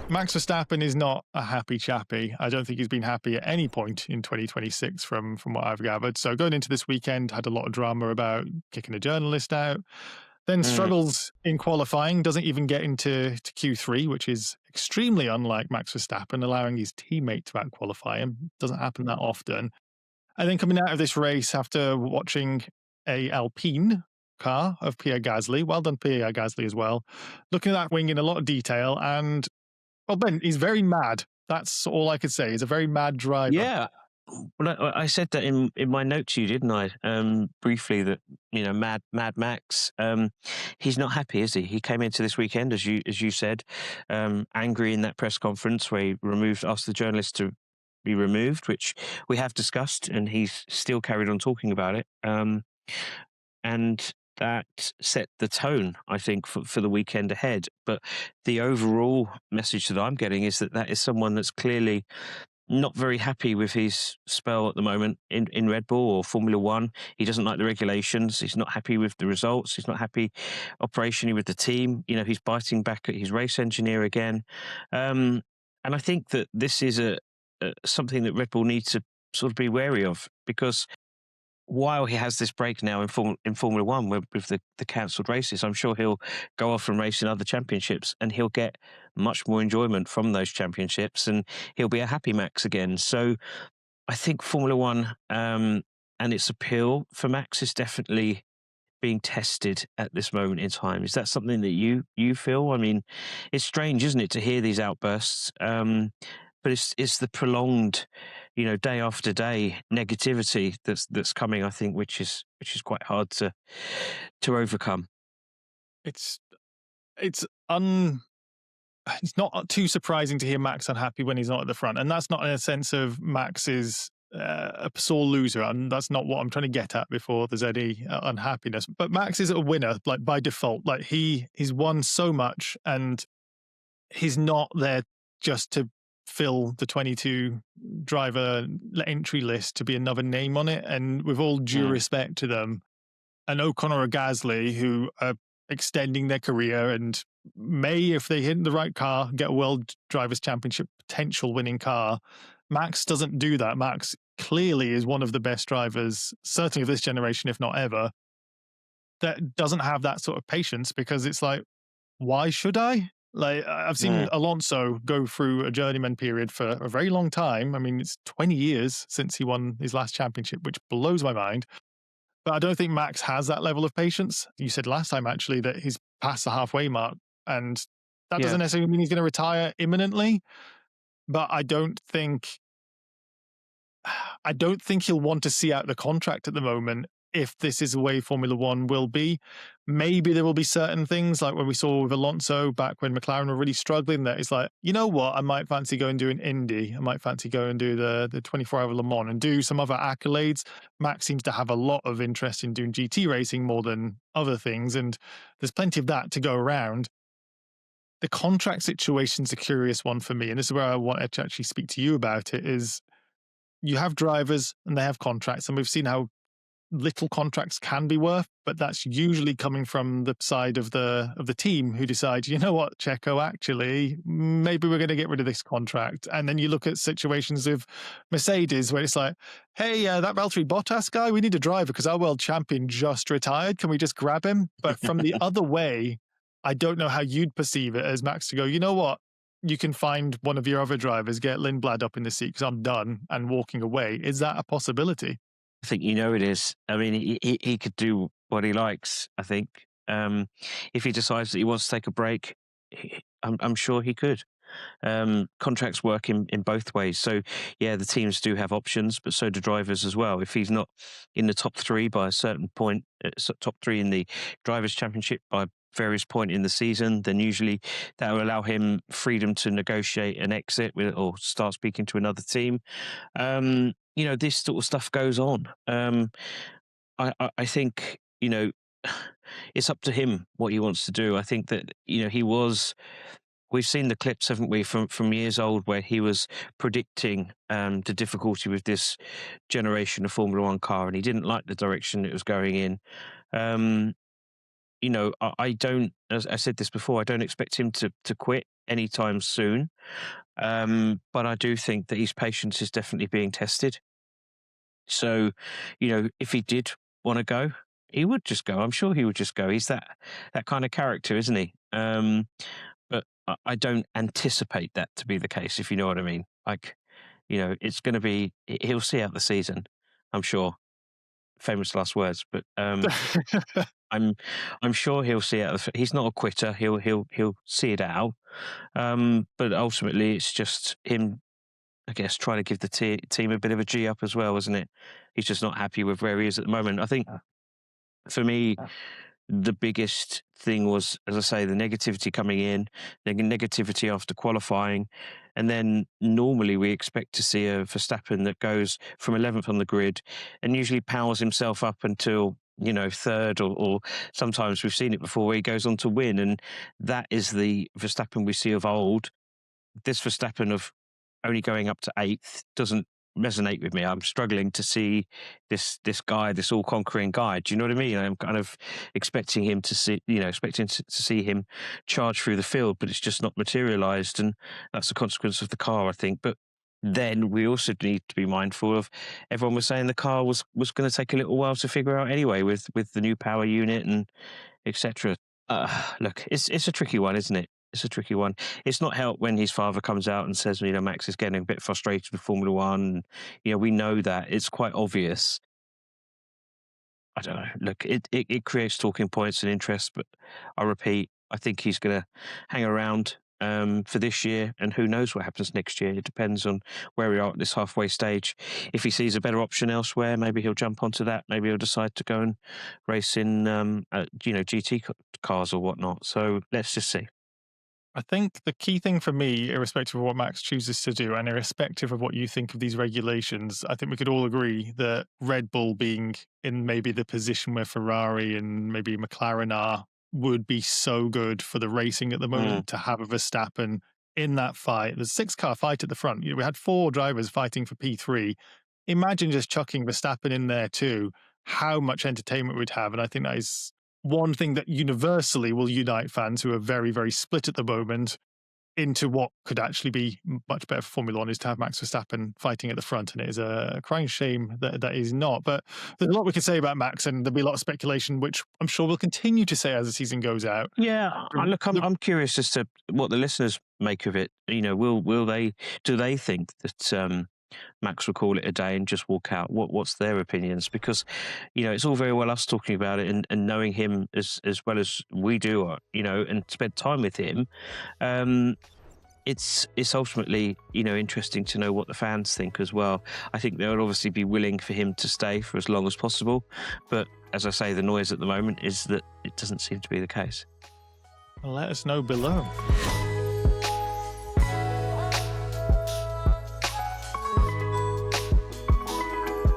Max Verstappen is not a happy chappy. I don't think he's been happy at any point in 2026 from what I've gathered. So going into this weekend, had a lot of drama about kicking a journalist out, then Mm, struggles in qualifying, doesn't even get into Q3, which is extremely unlike Max Verstappen, allowing his teammate to out-qualify him. Doesn't happen that often. And then coming out of this race after watching a Alpine car of Pierre Gasly, well done Pierre Gasly as well, looking at that wing in a lot of detail, and well, Ben, he's very mad. That's all I could say. He's a very mad driver. yeah. Well, I said that in my note to you, didn't I? Briefly, that Mad Max. He's not happy, is he? He came into this weekend, as you said, angry in that press conference where he asked the journalist to be removed, which we have discussed, and he's still carried on talking about it. And that set the tone, I think, for the weekend ahead. But the overall message that I'm getting is that is someone that's clearly not very happy with his spell at the moment in Red Bull or Formula One. He doesn't like the regulations. He's not happy with the results. He's not happy operationally with the team. He's biting back at his race engineer again. And I think that this is something that Red Bull needs to sort of be wary of, because while he has this break now in Formula One with the cancelled races, I'm sure he'll go off and race in other championships, and he'll get much more enjoyment from those championships, and he'll be a happy Max again. So I think Formula One and its appeal for Max is definitely being tested at this moment in time. Is that something that you feel? I mean, it's strange, isn't it, to hear these outbursts? But it's the prolonged, day after day negativity that's coming, I think, which is quite hard to overcome. It's it's un it's not too surprising to hear Max unhappy when he's not at the front, and that's not in a sense of Max is a sore loser, and that's not what I'm trying to get at before there's any unhappiness. But Max is a winner, like by default. Like he's won so much, and he's not there just to fill the 22 driver entry list to be another name on it. And with all due Mm. respect to them, an O'Connor or Gasly who are extending their career and may, if they hit the right car, get a World Drivers' Championship potential winning car. Max doesn't do that. Max clearly is one of the best drivers, certainly of this generation, if not ever, that doesn't have that sort of patience, because it's like, why should I? Like, I've seen Mm. Alonso go through a journeyman period for a very long time. I mean, it's 20 years since he won his last championship, which blows my mind. But I don't think Max has that level of patience. You said last time, actually, that he's past the halfway mark, and that Yeah. doesn't necessarily mean he's going to retire imminently. But I don't think he'll want to see out the contract at the moment if this is the way Formula One will be. Maybe there will be certain things like when we saw with Alonso back when McLaren were really struggling, that it's like, you know what, I might fancy go and do an Indy. I might fancy go and do the 24-hour Le Mans and do some other accolades. Max seems to have a lot of interest in doing GT racing more than other things, and there's plenty of that to go around. The contract situation's a curious one for me, and this is where I wanted to actually speak to you about it, is you have drivers and they have contracts, and we've seen how little contracts can be worth, but that's usually coming from the side of the team who decide, you know what, Checo, actually, maybe we're going to get rid of this contract. And then you look at situations with Mercedes where it's like, hey, that Valtteri Bottas guy, we need a driver because our world champion just retired. Can we just grab him? But from the other way, I don't know how you'd perceive it as Max to go, you know what? You can find one of your other drivers, get Lindblad up in the seat because I'm done, and walking away. Is that a possibility? I think it is. I mean, he could do what he likes, I think. If he decides that he wants to take a break, I'm sure he could. Contracts work in both ways. So, yeah, the teams do have options, but so do drivers as well. If he's not in the top three by a certain point, top three in the Drivers' Championship by various point in the season, then usually that will allow him freedom to negotiate an exit or start speaking to another team. This sort of stuff goes on. I think, it's up to him what he wants to do. I think that, we've seen the clips, haven't we, from years old where he was predicting the difficulty with this generation of Formula One car, and he didn't like the direction it was going in. I don't, as I said this before, I don't expect him to quit anytime soon. But I do think that his patience is definitely being tested. So, if he did want to go, he would just go. I'm sure he would just go. He's that kind of character, isn't he? But I don't anticipate that to be the case, if you know what I mean. Like, it's going to be he'll see out the season. I'm sure. Famous last words, but I'm I'm sure he'll see out. He's not a quitter. He'll see it out. But ultimately, it's just him, I guess, trying to give the team a bit of a G up as well, isn't it? He's just not happy with where he is at the moment. I think for me, the biggest thing was, as I say, the negativity coming in, the negativity after qualifying. And then normally we expect to see a Verstappen that goes from 11th on the grid and usually powers himself up until, third, or sometimes we've seen it before where he goes on to win. And that is the Verstappen we see of old. This Verstappen of only going up to eighth doesn't resonate with me. I'm struggling to see this guy, this all conquering guy. Do you know what I mean? I'm kind of expecting him to see, expecting to see him charge through the field, but it's just not materialised, and that's a consequence of the car, I think. But then we also need to be mindful of everyone was saying the car was going to take a little while to figure out anyway with the new power unit and etc. Look, it's a tricky one, isn't it? It's a tricky one. It's not helped when his father comes out and says, Max is getting a bit frustrated with Formula One. We know that. It's quite obvious. I don't know. Look, it creates talking points and interest, but I repeat, I think he's going to hang around for this year, and who knows what happens next year. It depends on where we are at this halfway stage. If he sees a better option elsewhere, maybe he'll jump onto that. Maybe he'll decide to go and race in, GT cars or whatnot. So let's just see. I think the key thing for me, irrespective of what Max chooses to do and irrespective of what you think of these regulations, I think we could all agree that Red Bull being in maybe the position where Ferrari and maybe McLaren are would be so good for the racing at the moment to have a Verstappen in that fight. There's a 6-car fight at the front. We had 4 drivers fighting for P3. Imagine just chucking Verstappen in there too, how much entertainment we'd have. And I think that is one thing that universally will unite fans who are very, very split at the moment into what could actually be much better for Formula One, is to have Max Verstappen fighting at the front. And it is a crying shame that that is not. But there's a lot we could say about Max, and there'll be a lot of speculation, which I'm sure we'll continue to say as the season goes out. Yeah, look, I'm curious as to what the listeners make of it. Will they, do they think that Max will call it a day and just walk out? What's their opinions? Because it's all very well us talking about it and knowing him as well as we do, and spend time with him. It's ultimately interesting to know what the fans think as well. I think they'll obviously be willing for him to stay for as long as possible, but as I say, the noise at the moment is that it doesn't seem to be the case. Let us know below.